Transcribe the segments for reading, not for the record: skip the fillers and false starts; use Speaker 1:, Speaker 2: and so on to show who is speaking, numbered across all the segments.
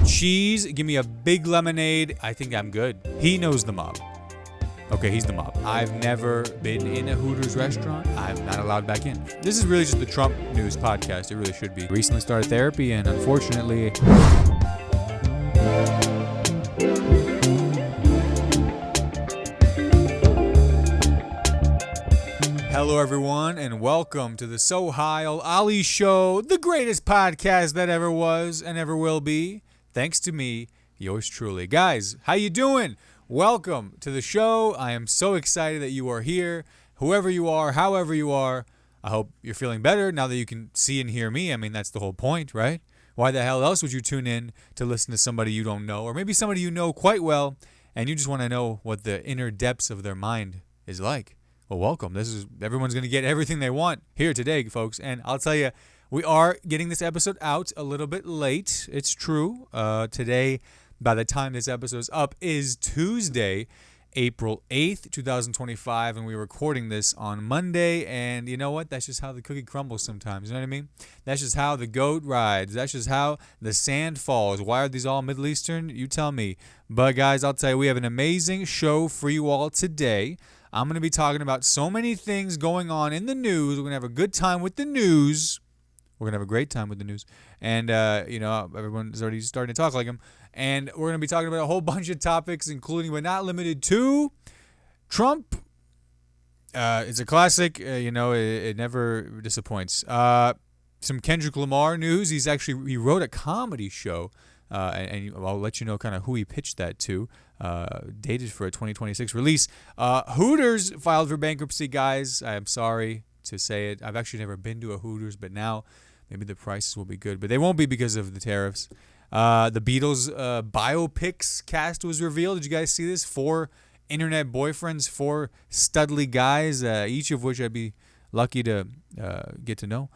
Speaker 1: cheese. Give me a big lemonade. I think I'm good. He knows the mob. Okay, he's the mob. I've never been in a Hooters restaurant. I'm not allowed back in. This is really just the Trump news podcast. It really should be. Recently started therapy, and unfortunately... Hello, everyone, and welcome to the Sohile Ali Show, the greatest podcast that ever was and ever will be. Thanks to me, yours truly. Guys, how you doing? Welcome to the show. I am so excited that you are here. Whoever you are, however you are, I hope you're feeling better now that you can see and hear me. I mean, that's the whole point, right? Why the hell else would you tune in to listen to somebody you don't know, or maybe somebody you know quite well, and you just want to know what the inner depths of their mind is like? Well, welcome. Everyone's going to get everything they want here today, folks. And I'll tell you, we are getting this episode out a little bit late. It's true. Today, by the time this episode is up, is Tuesday, April 8th, 2025. And we're recording this on Monday. And you know what? That's just how the cookie crumbles sometimes. You know what I mean? That's just how the goat rides. That's just how the sand falls. Why are these all Middle Eastern? You tell me. But guys, I'll tell you, we have an amazing show for you all today. I'm going to be talking about so many things going on in the news. We're going to have a good time with the news. We're going to have a great time with the news. And, everyone's already starting to talk like him. And we're going to be talking about a whole bunch of topics, including but not limited to Trump. It's a classic. It never disappoints. Some Kendrick Lamar news. He wrote a comedy show. And I'll let you know kind of who he pitched that to. Dated for a 2026 release. Hooters filed for bankruptcy, guys. I'm sorry to say it. I've actually never been to a Hooters, but now maybe the prices will be good. But they won't be because of the tariffs. The Beatles biopics cast was revealed. Did you guys see this? 4 internet boyfriends, 4 studly guys, each of which I'd be lucky to get to know.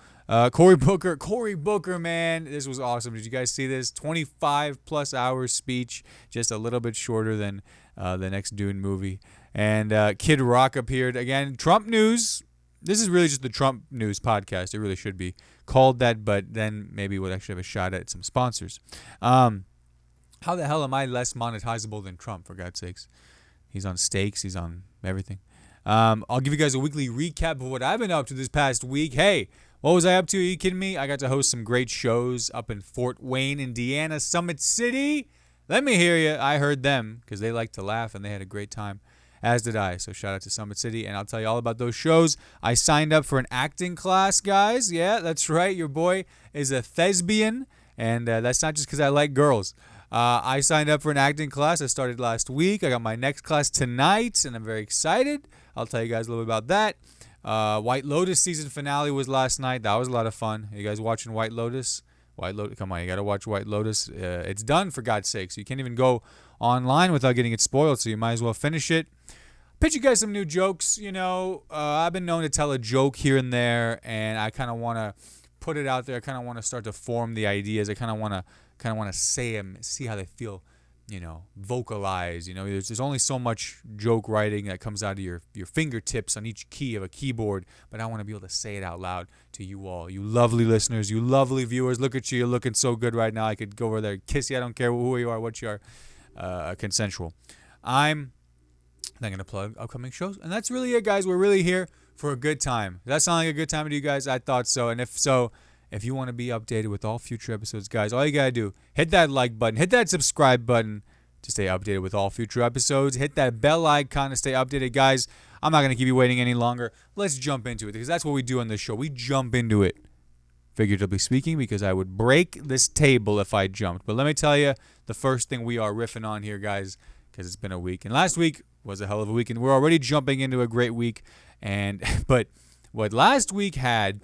Speaker 1: Cory Booker, man, this was awesome. Did you guys see this? 25 plus hours speech, just a little bit shorter than the next Dune movie. And Kid Rock appeared again. Trump news. This is really just the Trump news podcast. It really should be called that, but then maybe we'll actually have a shot at some sponsors. How the hell am I less monetizable than Trump, for God's sakes? He's on stakes. He's on everything. I'll give you guys a weekly recap of what I've been up to this past week. Hey, what was I up to? Are you kidding me? I got to host some great shows up in Fort Wayne, Indiana, Summit City. Let me hear you. I heard them because they like to laugh and they had a great time, as did I. So shout out to Summit City, and I'll tell you all about those shows. I signed up for an acting class, guys. Yeah, that's right. Your boy is a thespian, and that's not just because I like girls. I signed up for an acting class. I started last week. I got my next class tonight, and I'm very excited. I'll tell you guys a little bit about that. White Lotus season finale was last night. That was a lot of fun. You guys watching White Lotus? Come on, you got to watch White Lotus. It's done, for God's sakes. You can't even go online without getting it spoiled, so you might as well finish it. Pitch you guys some new jokes. I've been known to tell a joke here and there, and I kind of want to put it out there. I kind of want to start to form the ideas. I kind of want to say them, see how they feel. Vocalize. There's only so much joke writing that comes out of your fingertips on each key of a keyboard, but I want to be able to say it out loud to you all, you lovely listeners, you lovely viewers. Look at you. You're looking so good right now. I could go over there and kiss you. I don't care who you are, what you are. Consensual. I'm not going to plug upcoming shows, and that's really it, guys. We're really here for a good time. Does that sound like a good time to you guys? I thought so, and if so, if you want to be updated with all future episodes, guys, all you got to do, hit that like button, hit that subscribe button to stay updated with all future episodes. Hit that bell icon to stay updated, guys. I'm not going to keep you waiting any longer. Let's jump into it, because that's what we do on this show. We jump into it, figuratively speaking, because I would break this table if I jumped. But let me tell you, the first thing we are riffing on here, guys, because it's been a week. And last week was a hell of a week, and we're already jumping into a great week. But what last week had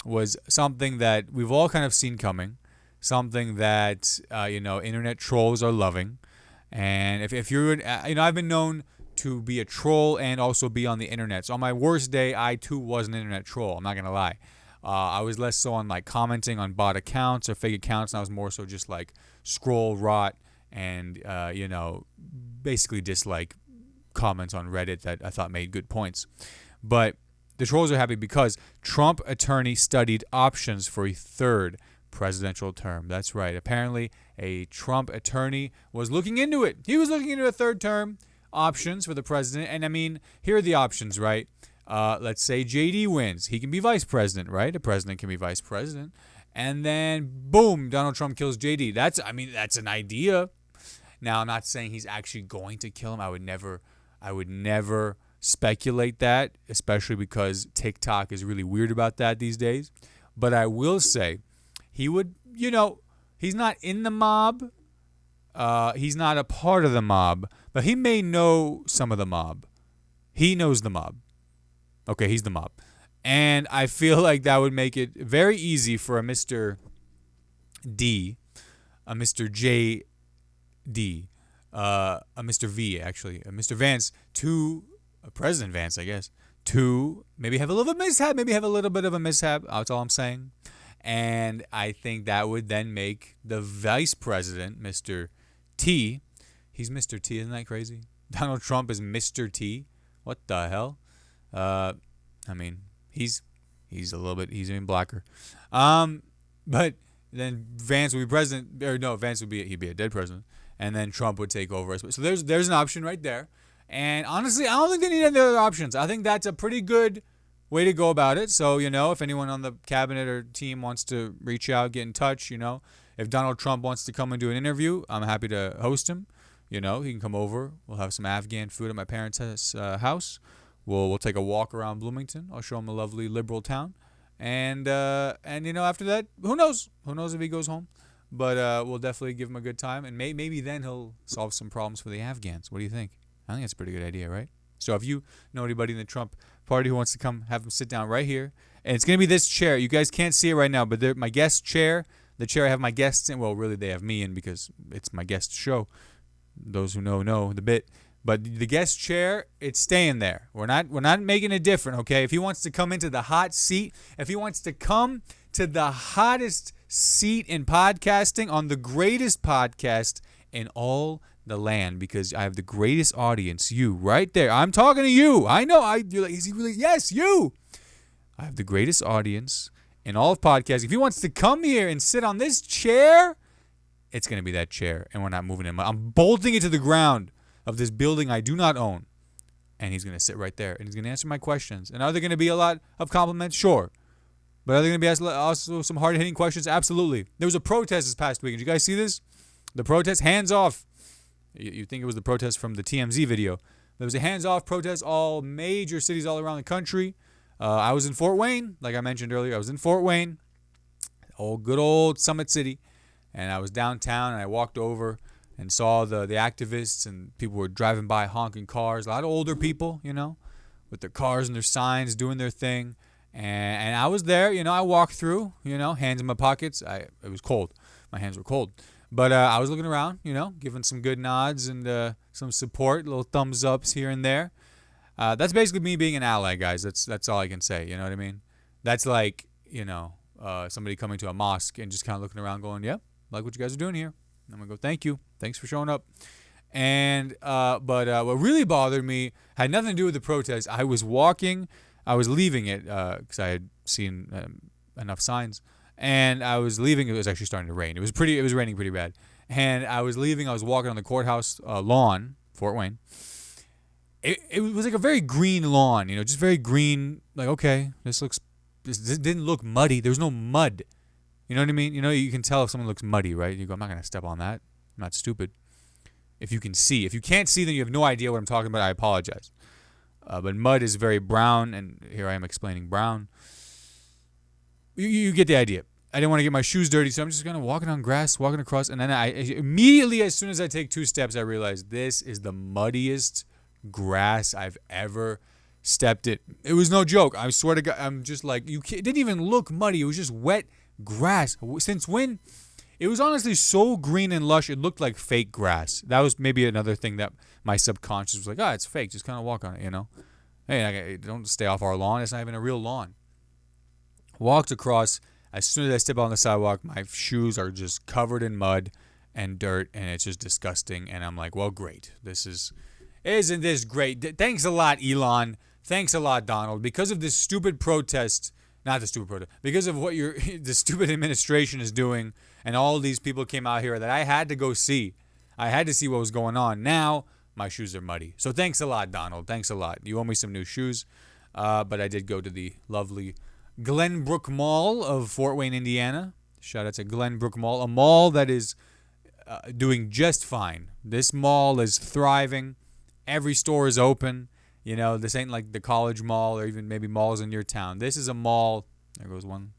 Speaker 1: was something that we've all kind of seen coming, something that, internet trolls are loving. And if you're, I've been known to be a troll and also be on the internet. So on my worst day, I too was an internet troll. I'm not going to lie. I was less so on commenting on bot accounts or fake accounts. And I was more so just scroll rot and, basically dislike comments on Reddit that I thought made good points. But the trolls are happy because Trump attorney studied options for a third presidential term. That's right. Apparently, a Trump attorney was looking into it. He was looking into a third term options for the president. And I mean, here are the options, right? Let's say JD wins. He can be vice president, right? A president can be vice president. And then, boom, Donald Trump kills JD. That's an idea. Now, I'm not saying he's actually going to kill him. I would never speculate that, especially because TikTok is really weird about that these days. But I will say he would, he's not in the mob. He's not a part of the mob, but he may know some of the mob. He knows the mob. Okay, he's the mob. And I feel like that would make it very easy for a Mr. D, a Mr. J. D, a Mr. V, actually, a Mr. Vance, President Vance, I guess, to maybe have a little bit of a mishap. That's all I'm saying. And I think that would then make the vice president, Mr. T, he's Mr. T, isn't that crazy? Donald Trump is Mr. T. What the hell? I mean, he's even blacker. But then Vance would be president, or no, he'd be a dead president. And then Trump would take over. So there's an option right there. And honestly, I don't think they need any other options. I think that's a pretty good way to go about it. So, if anyone on the cabinet or team wants to reach out, get in touch, if Donald Trump wants to come and do an interview, I'm happy to host him. He can come over. We'll have some Afghan food at my parents' house. We'll take a walk around Bloomington. I'll show him a lovely liberal town. And after that, who knows? Who knows if he goes home? But we'll definitely give him a good time, and maybe then he'll solve some problems for the Afghans. What do you think? I think that's a pretty good idea, right? So if you know anybody in the Trump party who wants to come, have them sit down right here. And it's going to be this chair. You guys can't see it right now, but my guest chair, the chair I have my guests in, well, really they have me in because it's my guest show. Those who know the bit. But the guest chair, it's staying there. We're not making it different, okay? If he wants to come into the hot seat, if he wants to come to the hottest seat in podcasting on the greatest podcast in all the land, because I have the greatest audience, you right there. I'm talking to you. I know. You're like, is he really? Yes, you. I have the greatest audience in all of podcasting. If he wants to come here and sit on this chair, it's going to be that chair, and we're not moving him. I'm bolting it to the ground of this building I do not own, and he's going to sit right there, and he's going to answer my questions. And are there going to be a lot of compliments? Sure. But are there going to be also some hard-hitting questions? Absolutely. There was a protest this past weekend. Did you guys see this? The protest, hands off. You think it was the protest from the TMZ video. There was a hands-off protest, all major cities all around the country. I was in Fort Wayne, like I mentioned earlier. I was in Fort Wayne, good old Summit City. And I was downtown, and I walked over and saw the activists, and people were driving by honking cars. A lot of older people, with their cars and their signs, doing their thing. And I was there, I walked through, hands in my pockets. It was cold. My hands were cold. But I was looking around, giving some good nods and some support, little thumbs ups here and there. That's basically me being an ally, guys. That's all I can say. You know what I mean? That's like, somebody coming to a mosque and just kind of looking around going, yep, like what you guys are doing here. I'm going to go, thank you. Thanks for showing up. And but what really bothered me had nothing to do with the protest. I was leaving it because I had seen enough signs. And I was leaving. It was actually starting to rain. It was raining pretty bad. And I was leaving. I was walking on the courthouse lawn, Fort Wayne. It was like a very green lawn, just very green. Like, okay, this didn't look muddy. There was no mud. You know what I mean? You can tell if someone looks muddy, right? You go, I'm not going to step on that. I'm not stupid. If you can see. If you can't see, then you have no idea what I'm talking about. I apologize. But mud is very brown, and here I am explaining brown. You get the idea. I didn't want to get my shoes dirty, so I'm just kind of walking on grass, walking across, and then I immediately, as soon as I take 2 steps, I realize this is the muddiest grass I've ever stepped in. It was no joke. I swear to God, I'm just like, it didn't even look muddy. It was just wet grass. Since when? It was honestly so green and lush, it looked like fake grass. That was maybe another thing that my subconscious was like, it's fake. Just kind of walk on it, Hey, don't stay off our lawn. It's not even a real lawn. Walked across. As soon as I step on the sidewalk, my shoes are just covered in mud and dirt, and it's just disgusting. And I'm like, well, great. Isn't this great? Thanks a lot, Elon. Thanks a lot, Donald. Because of this stupid protest, not the stupid protest, because of what the stupid administration is doing, and all these people came out here that I had to go see. I had to see what was going on. Now my shoes are muddy. So thanks a lot, Donald. Thanks a lot. You owe me some new shoes. But I did go to the lovely Glenbrook Mall of Fort Wayne, Indiana. Shout out to Glenbrook Mall, a mall that is doing just fine. This mall is thriving. Every store is open. You know, this ain't like the college mall or even maybe malls in your town. This is a mall. There goes one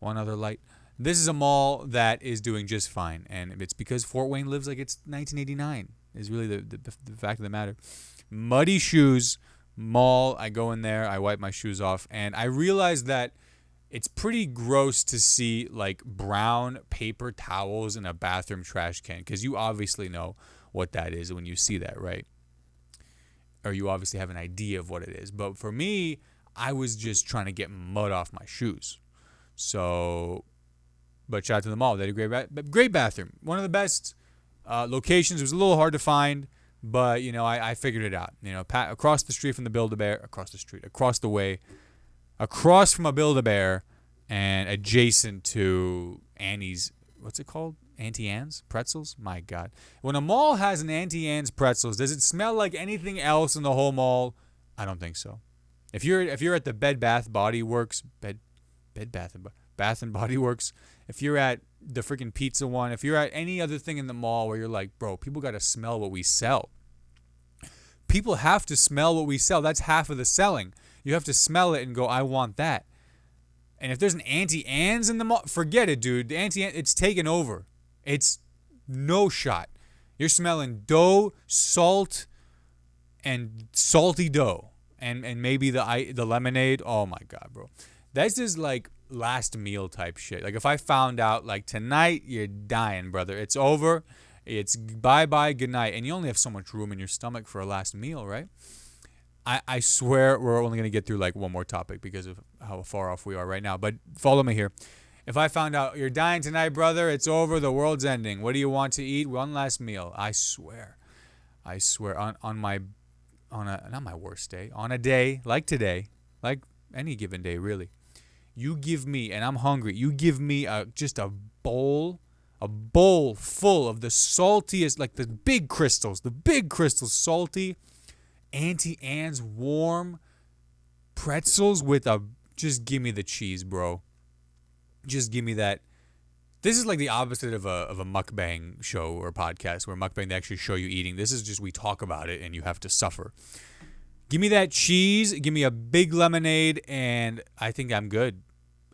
Speaker 1: other light. This is a mall that is doing just fine. And it's because Fort Wayne lives like it's 1989 is really the fact of the matter. Muddy shoes, mall. I go in there. I wipe my shoes off. And I realize that it's pretty gross to see like brown paper towels in a bathroom trash can. Because you obviously know what that is when you see that, right? Or you obviously have an idea of what it is. But for me, I was just trying to get mud off my shoes. So, but shout out to the mall. They had a great bathroom. One of the best locations. It was a little hard to find, but, you know, I figured it out. You know, across the street from the Build-A-Bear, across the way, across from a Build-A-Bear, and adjacent to Annie's, what's it called? Auntie Anne's pretzels? My God. When a mall has an Auntie Anne's pretzels, does it smell like anything else in the whole mall? I don't think so. If you're at the Bath and Body Works, Bath and Body Works, if you're at the freaking pizza one, if you're at any other thing in the mall where you're like, bro, people got to smell what we sell. People have to smell what we sell. That's half of the selling. You have to smell it and go, I want that. And if there's an Auntie Anne's in the mall, forget it, dude. The Auntie Anne, it's taken over. It's no shot. You're smelling dough, salt, and salty dough, and maybe the lemonade. Oh my God, bro, that's just like last meal type shit. Like if I found out like tonight you're dying, brother, it's over, it's bye good night, and you only have so much room in your stomach for a last meal, right? I swear we're only gonna get through like one more topic because of how far off we are right now. But follow me here. If I found out you're dying tonight, brother, it's over, the world's ending. What do you want to eat? One last meal. I swear on not my worst day, on a day like today, like any given day, really. You give me, and I'm hungry. You give me just a bowl full of the saltiest, like the big crystals, salty Auntie Anne's warm pretzels with just give me the cheese, bro. Just give me that. This is like the opposite of a mukbang show or podcast where mukbang they actually show you eating. This is just we talk about it and you have to suffer. Give me that cheese. Give me a big lemonade, and I think I'm good.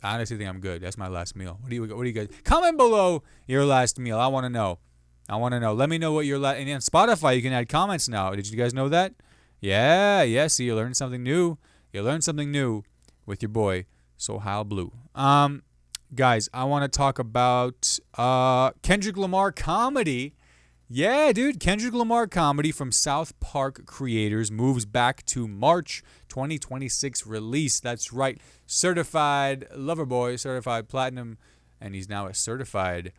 Speaker 1: I honestly think I'm good. That's my last meal. What do you guys? Comment below your last meal. I want to know. Let me know what your last. And on Spotify, you can add comments now. Did you guys know that? Yeah. See, you learned something new. With your boy Sohile Blue. Guys, I want to talk about Kendrick Lamar comedy. Yeah, dude, Kendrick Lamar comedy from South Park creators moves back to March 2026 release. That's right. Certified lover boy, certified platinum, and he's now a certified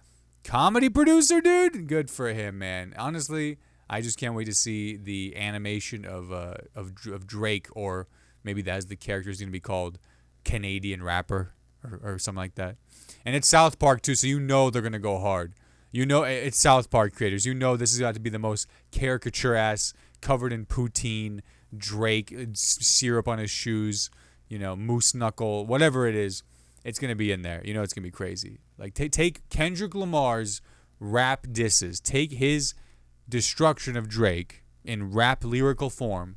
Speaker 1: comedy producer, dude. Good for him, man. Honestly, I just can't wait to see the animation of Drake, or maybe that's the character is going to be called Canadian rapper or something like that. And it's South Park too, so you know they're going to go hard. You know it's South Park creators. You know this is got to be the most caricature ass, covered in poutine, Drake, syrup on his shoes, you know, moose knuckle, whatever it is. It's going to be in there. You know it's going to be crazy. Like take Kendrick Lamar's rap disses, take his destruction of Drake in rap lyrical form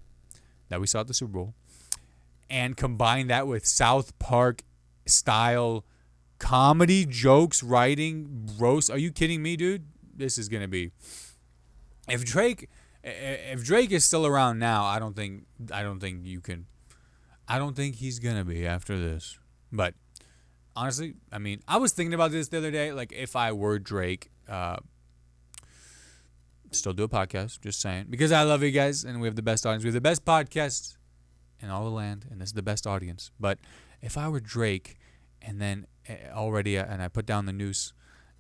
Speaker 1: that we saw at the Super Bowl, and combine that with South Park style comedy, jokes, writing, roast. Are you kidding me, dude? This is gonna be. If Drake is still around now, I don't think you can. I don't think he's gonna be after this. But honestly, I mean, I was thinking about this the other day. Like, if I were Drake, still do a podcast. Just saying, because I love you guys, and we have the best audience. We have the best podcast in all the land, and this is the best audience. But if I were Drake, and then already, and I put down the noose,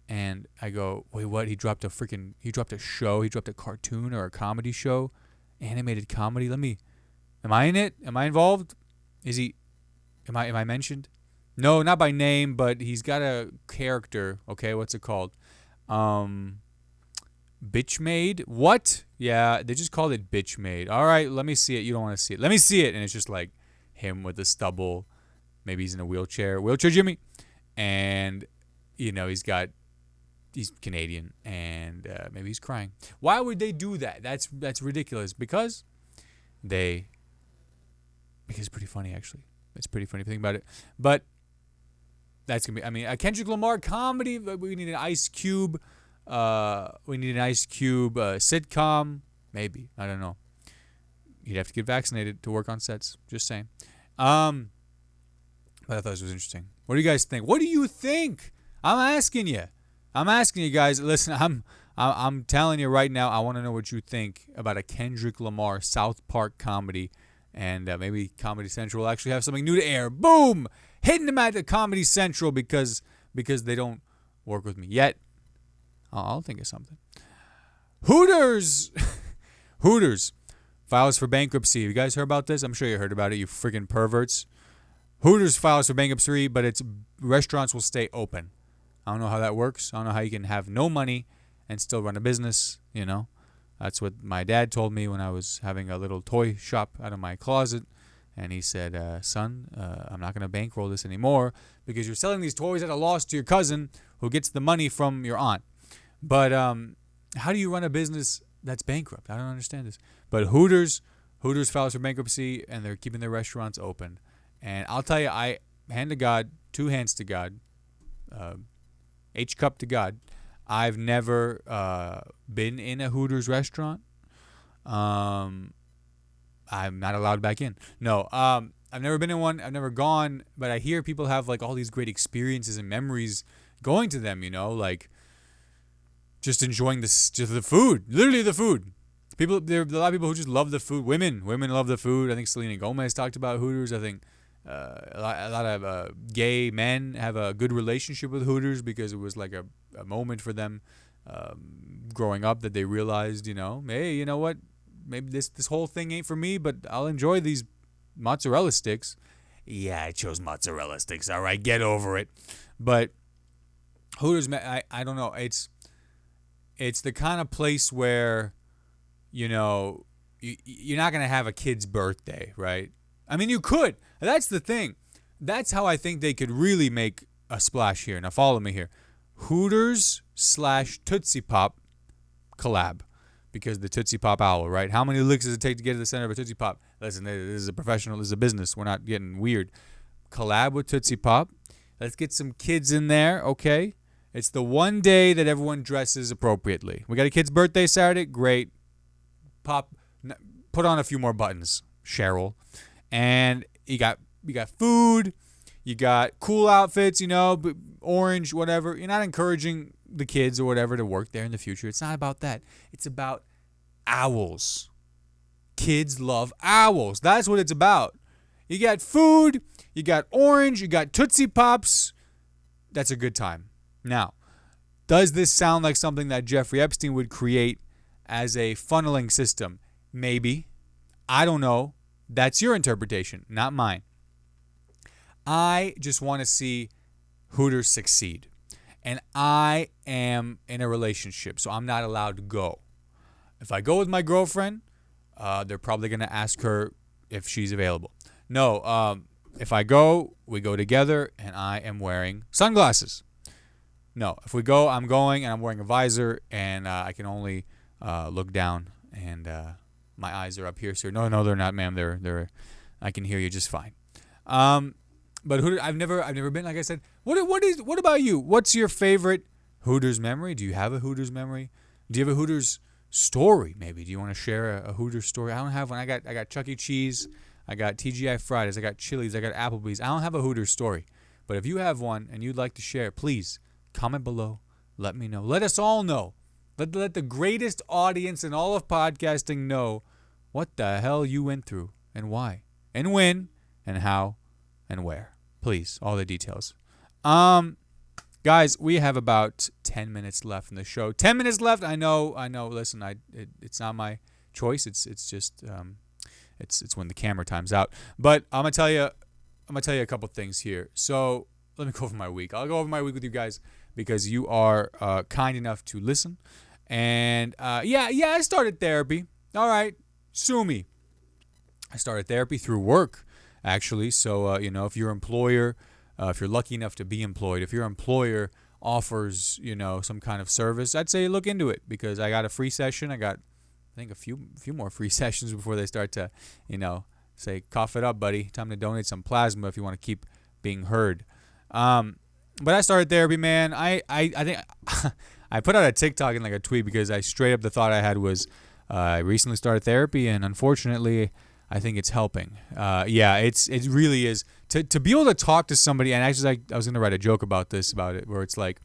Speaker 1: and I go, wait, what? He dropped a show. He dropped a cartoon or a comedy show, animated comedy. Am I in it? Am I involved? Am I mentioned? No, not by name, but he's got a character. Okay, what's it called? Bitch Made? What? Yeah, they just called it Bitch Made. All right, let me see it. You don't want to see it. Let me see it. And it's just like him with the stubble. Maybe he's in a wheelchair. Wheelchair Jimmy. And, he's Canadian. And maybe he's crying. Why would they do that? That's ridiculous. Because it's pretty funny, actually. It's pretty funny if you think about it. But that's going to be, a Kendrick Lamar comedy. We need an Ice Cube. Sitcom. Maybe. I don't know. You'd have to get vaccinated to work on sets. Just saying. But I thought this was interesting. What do you guys think? What do you think? I'm asking you guys. Listen, I'm telling you right now, I want to know what you think about a Kendrick Lamar South Park comedy. And maybe Comedy Central will actually have something new to air. Boom! Hitting them at the Comedy Central because they don't work with me yet. I'll think of something. Hooters files for bankruptcy. You guys heard about this? I'm sure you heard about it, you freaking perverts. Hooters files for bankruptcy, but its restaurants will stay open. I don't know how that works. I don't know how you can have no money and still run a business, That's what my dad told me when I was having a little toy shop out of my closet. And he said, son, I'm not going to bankroll this anymore because you're selling these toys at a loss to your cousin who gets the money from your aunt. But how do you run a business that's bankrupt? I don't understand this. But Hooters files for bankruptcy, and they're keeping their restaurants open. And I'll tell you, hand to God, two hands to God, H cup to God, I've never been in a Hooters restaurant. I'm not allowed back in. No, I've never been in one. I've never gone, but I hear people have like all these great experiences and memories going to them, like just enjoying just the food, literally the food. There are a lot of people who just love the food. Women love the food. I think Selena Gomez talked about Hooters. I think a lot of gay men have a good relationship with Hooters because it was like a moment for them growing up that they realized, hey, you know what? Maybe this whole thing ain't for me, but I'll enjoy these mozzarella sticks. Yeah, I chose mozzarella sticks. All right, get over it. But Hooters, I don't know. It's the kind of place where, you're not going to have a kid's birthday, right? I mean, you could. That's the thing. That's how I think they could really make a splash here. Now, follow me here. Hooters/Tootsie Pop collab. Because the Tootsie Pop owl, right? How many licks does it take to get to the center of a Tootsie Pop? Listen, this is a professional. This is a business. We're not getting weird. Collab with Tootsie Pop. Let's get some kids in there, okay? It's the one day that everyone dresses appropriately. We got a kid's birthday Saturday. Great. Put on a few more buttons, Cheryl. And you got food. You got cool outfits, orange, whatever. You're not encouraging the kids or whatever to work there in the future. It's not about that. It's about owls. Kids love owls. That's what it's about. You got food. You got orange. You got Tootsie Pops. That's a good time. Now, does this sound like something that Jeffrey Epstein would create as a funneling system? Maybe. I don't know. That's your interpretation, not mine. I just want to see Hooters succeed. And I am in a relationship, so I'm not allowed to go. If I go with my girlfriend, they're probably going to ask her if she's available. No, if I go, we go together, and I am wearing sunglasses. No, if we go, I'm going, and I'm wearing a visor, and I can only look down, and my eyes are up here, sir. No, they're not, ma'am. They're. I can hear you just fine. But Hooters, I've never been. Like I said, what about you? What's your favorite Hooters memory? Do you have a Hooters memory? Do you have a Hooters story? Maybe. Do you want to share a Hooters story? I don't have one. I got Chuck E. Cheese. I got TGI Fridays. I got Chili's. I got Applebee's. I don't have a Hooters story. But if you have one and you'd like to share, please comment below. Let me know. Let us all know. Let the greatest audience in all of podcasting know what the hell you went through and why and when and how and where. Please, all the details. Guys, we have about 10 minutes left in the show. 10 minutes left. I know. Listen, it's not my choice. It's just it's when the camera time's out. But I'm gonna tell you a couple things here. So let me go over my week. I'll go over my week with you guys because you are kind enough to listen. And I started therapy. All right, sue me. I started therapy through work, actually. So, if your employer, if you're lucky enough to be employed, if your employer offers, some kind of service, I'd say look into it because I got a free session. I got, I think, a few more free sessions before they start to, say, cough it up, buddy. Time to donate some plasma if you want to keep being heard. But I started therapy, man. I think I put out a TikTok and like a tweet because I straight up the thought I had was I recently started therapy and unfortunately I think it's helping. It really is to be able to talk to somebody. And actually, I was gonna write a joke about it, where it's like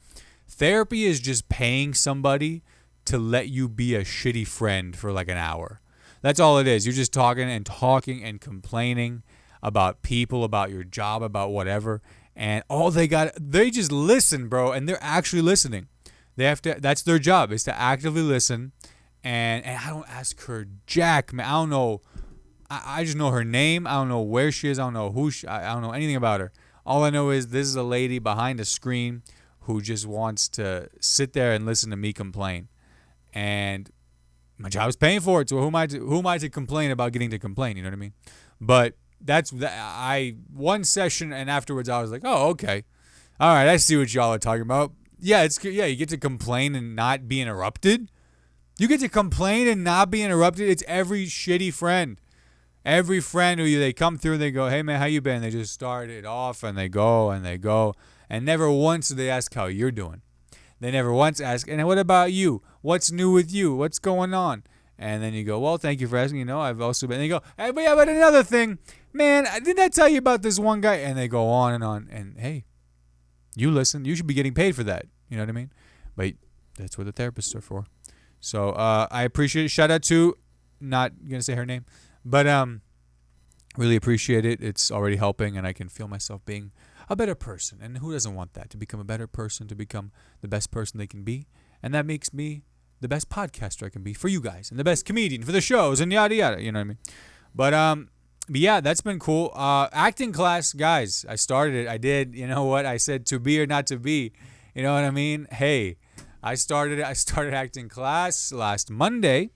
Speaker 1: therapy is just paying somebody to let you be a shitty friend for like an hour. That's all it is. You're just talking and complaining about people, about your job, about whatever. And they just listen, bro. And they're actually listening. That's their job, is to actively listen. And I don't ask her jack, man. I don't know. I just know her name. I don't know where she is. I don't know I don't know anything about her. All I know is this is a lady behind a screen who just wants to sit there and listen to me complain. And my job is paying for it. So who am I to complain about getting to complain? You know what I mean? But one session and afterwards I was like, oh, okay. All right, I see what y'all are talking about. Yeah, you get to complain and not be interrupted. You get to complain and not be interrupted. It's every shitty friend. Every friend who they come through and they go, hey man, how you been? They just start it off and they go. And never once do they ask how you're doing. They never once ask, and what about you? What's new with you? What's going on? And then you go, well, thank you for asking. I've also been. And they go, hey, but another thing, man, didn't I tell you about this one guy? And they go on and on. And hey, you listen. You should be getting paid for that. You know what I mean? But that's what the therapists are for. So I appreciate it. Shout out to, not going to say her name, but really appreciate it. It's already helping, and I can feel myself being a better person. And who doesn't want that? To become a better person, to become the best person they can be. And that makes me the best podcaster I can be for you guys, and the best comedian for the shows, and yada yada. You know what I mean? But yeah, that's been cool. Acting class, guys. I started it. I did. You know what? I said to be or not to be. You know what I mean? Hey, I started acting class last Monday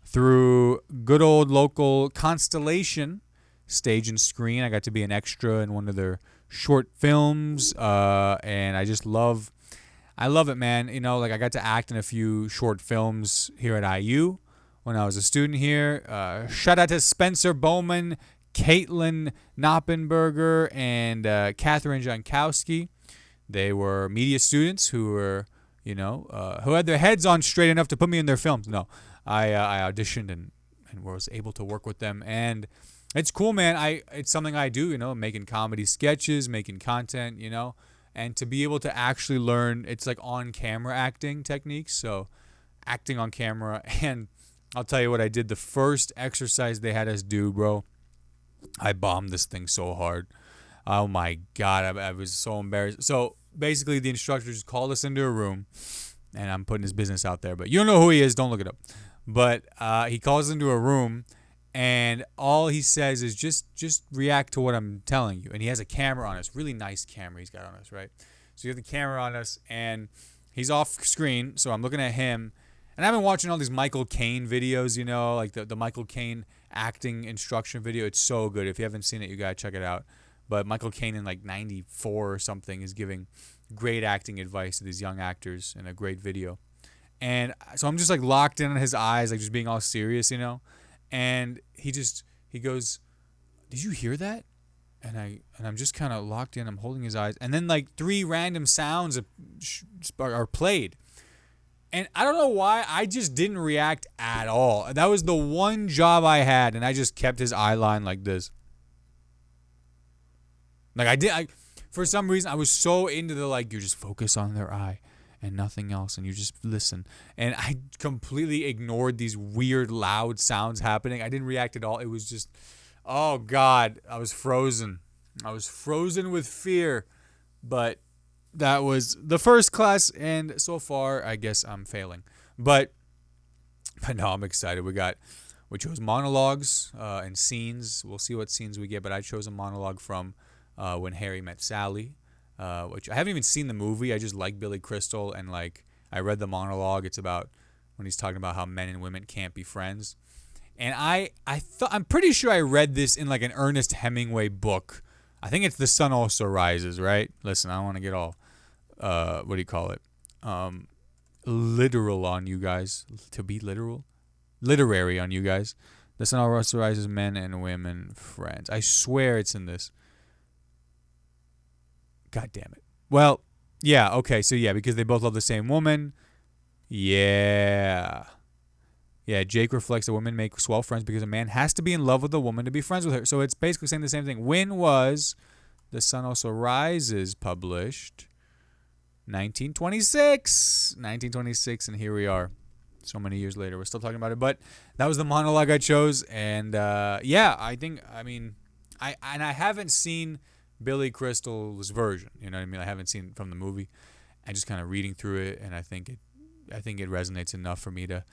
Speaker 1: through good old local Constellation Stage and Screen. I got to be an extra in one of their short films, and I love it, man. I got to act in a few short films here at IU when I was a student here. Shout out to Spencer Bowman, Caitlin Knoppenberger, and Catherine Jankowski. They were media students who were, who had their heads on straight enough to put me in their films. No, I auditioned and was able to work with them, and it's cool, man. It's something I do, making comedy sketches, making content, and to be able to actually learn, it's like on-camera acting techniques, so acting on camera. And I'll tell you what I did. The first exercise they had us do, bro, I bombed this thing so hard. Oh, my God. I was so embarrassed. So basically the instructor just called us into a room, and I'm putting his business out there, but you don't know who he is. Don't look it up. But he calls us into a room, and all he says is just react to what I'm telling you. And he has a camera on us, really nice camera he's got on us, right? So you have the camera on us, and he's off screen, so I'm looking at him. And I've been watching all these Michael Caine videos, like the Michael Caine acting instruction video. It's so good. If you haven't seen it, you got to check it out. But Michael Caine in like 94 or something is giving great acting advice to these young actors in a great video. And so I'm just like locked in on his eyes, like just being all serious, And he goes, "Did you hear that?" And I'm just kind of locked in. I'm holding his eyes, and then like 3 random sounds are played, and I don't know why I just didn't react at all. That was the one job I had, and I just kept his eye line like this. Like for some reason I was so into you just focus on their eye and nothing else, and you just listen. And I completely ignored these weird, loud sounds happening. I didn't react at all. It was just, oh, God, I was frozen. I was frozen with fear. But that was the first class, and so far, I guess I'm failing. But no, I'm excited. We chose monologues and scenes. We'll see what scenes we get, but I chose a monologue from When Harry Met Sally. which I haven't even seen the movie. I just like Billy Crystal, and like I read the monologue. It's about when he's talking about how men and women can't be friends. And I'm pretty sure I read this in like an Ernest Hemingway book. I think it's The Sun Also Rises, right? Listen, I don't want to get all what do you call it? Literal on you guys. To be literal? Literary on you guys. The Sun Also Rises, men and women friends. I swear it's in this. God damn it. Well, yeah, okay, so yeah, because they both love the same woman. Yeah. Yeah, Jake reflects that women make swell friends because a man has to be in love with a woman to be friends with her. So it's basically saying the same thing. When was The Sun Also Rises published? 1926. 1926, and here we are. So many years later. We're still talking about it. But that was the monologue I chose. And yeah, I haven't seen Billy Crystal's version. You know what I mean? I haven't seen it from the movie. I'm just kind of reading through it, and I think it resonates enough for me to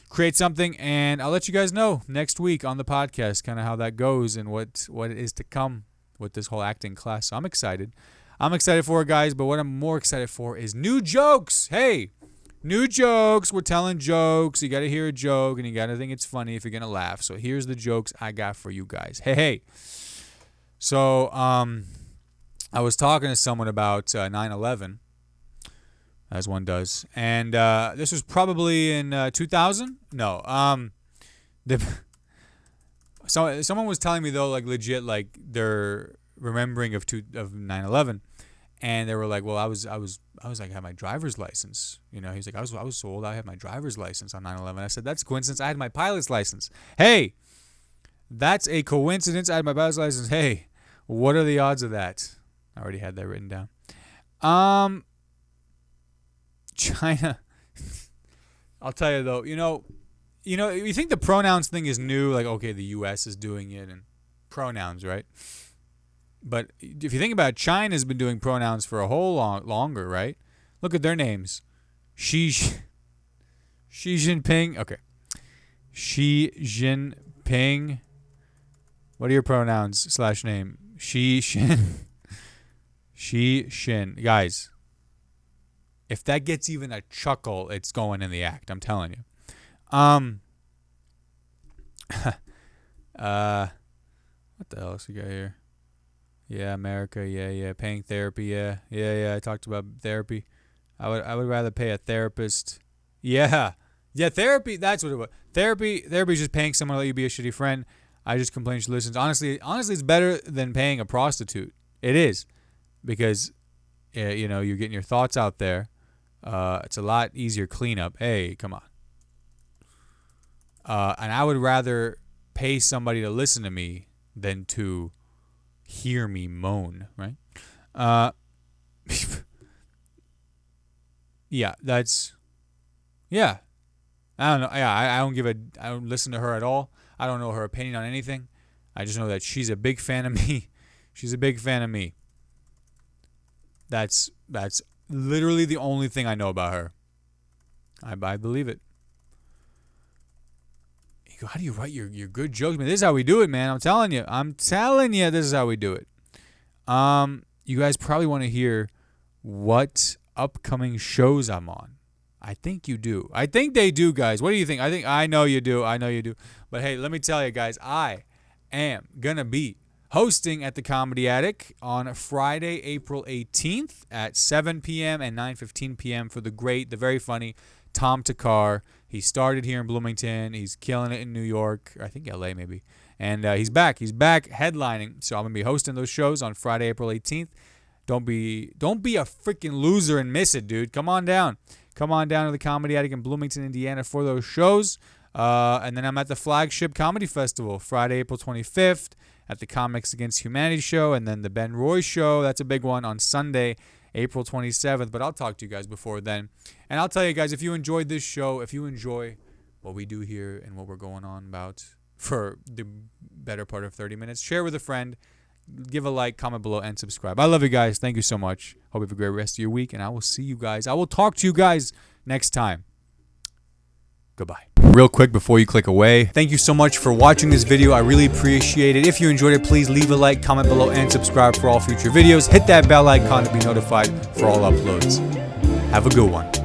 Speaker 1: create something. And I'll let you guys know next week on the podcast kind of how that goes and what it is to come with this whole acting class. So I'm excited. I'm excited for it, guys. But what I'm more excited for is new jokes. Hey, new jokes. We're telling jokes. You got to hear a joke, and you got to think it's funny if you're going to laugh. So here's the jokes I got for you guys. Hey. So I was talking to someone about 9/11, as one does, and this was probably in 2000. No, someone was telling me though, like legit, like they're remembering of 9/11, and they were like, well, I was like, I had my driver's license. You know, he's like, I was so old, I had my driver's license on 9/11. I said, that's a coincidence. I had my pilot's license. Hey, that's a coincidence. I had my pilot's license. Hey, what are the odds of that? I already had that written down. China. I'll tell you though, you know, you think the pronouns thing is new, like okay, the US is doing it and pronouns, right? But if you think about it, China's been doing pronouns for a whole longer, right? Look at their names. Xi Jinping. Okay. Xi Jinping. What are your pronouns / name? Xi Shin. Guys, if that gets even a chuckle, it's going in the act. I'm telling you. What the else we got here? Yeah, America. Yeah. Paying therapy. Yeah. I talked about therapy. I would rather pay a therapist. Yeah. Therapy. That's what it was. Therapy is just paying someone to let you be a shitty friend. I just complain she listens. Honestly, it's better than paying a prostitute. It is, because you know, you're getting your thoughts out there. It's a lot easier cleanup. Hey, come on. And I would rather pay somebody to listen to me than to hear me moan, right? Yeah, that's, yeah. I don't know. Yeah, I don't listen to her at all. I don't know her opinion on anything. I just know that she's a big fan of me. She's a big fan of me. That's literally the only thing I know about her. I believe it. You go, how do you write your good jokes? Man, this is how we do it, man. I'm telling you, this is how we do it. You guys probably want to hear what upcoming shows I'm on. I think you do. I think they do, guys. What do you think? I know you do. But hey, let me tell you guys, I am going to be hosting at the Comedy Attic on Friday, April 18th at 7 p.m. and 9:15 p.m. for the very funny Tom Takar. He started here in Bloomington. He's killing it in New York. I think LA maybe. And he's back. He's back headlining. So I'm going to be hosting those shows on Friday, April 18th. Don't be a freaking loser and miss it, dude. Come on down. Come on down to the Comedy Attic in Bloomington, Indiana for those shows. And then I'm at the Flagship Comedy Festival Friday, April 25th at the Comics Against Humanity show. And then the Ben Roy show. That's a big one on Sunday, April 27th. But I'll talk to you guys before then. And I'll tell you guys, if you enjoyed this show, if you enjoy what we do here and what we're going on about for the better part of 30 minutes, share with a friend. Give a like, comment below, and subscribe. I love you guys. Thank you so much. Hope you have a great rest of your week, and I will see you guys. I will talk to you guys next time. Goodbye. Real quick before you click away, thank you so much for watching this video. I really appreciate it. If you enjoyed it, please leave a like, comment below, and subscribe for all future videos. Hit that bell icon to be notified for all uploads. Have a good one.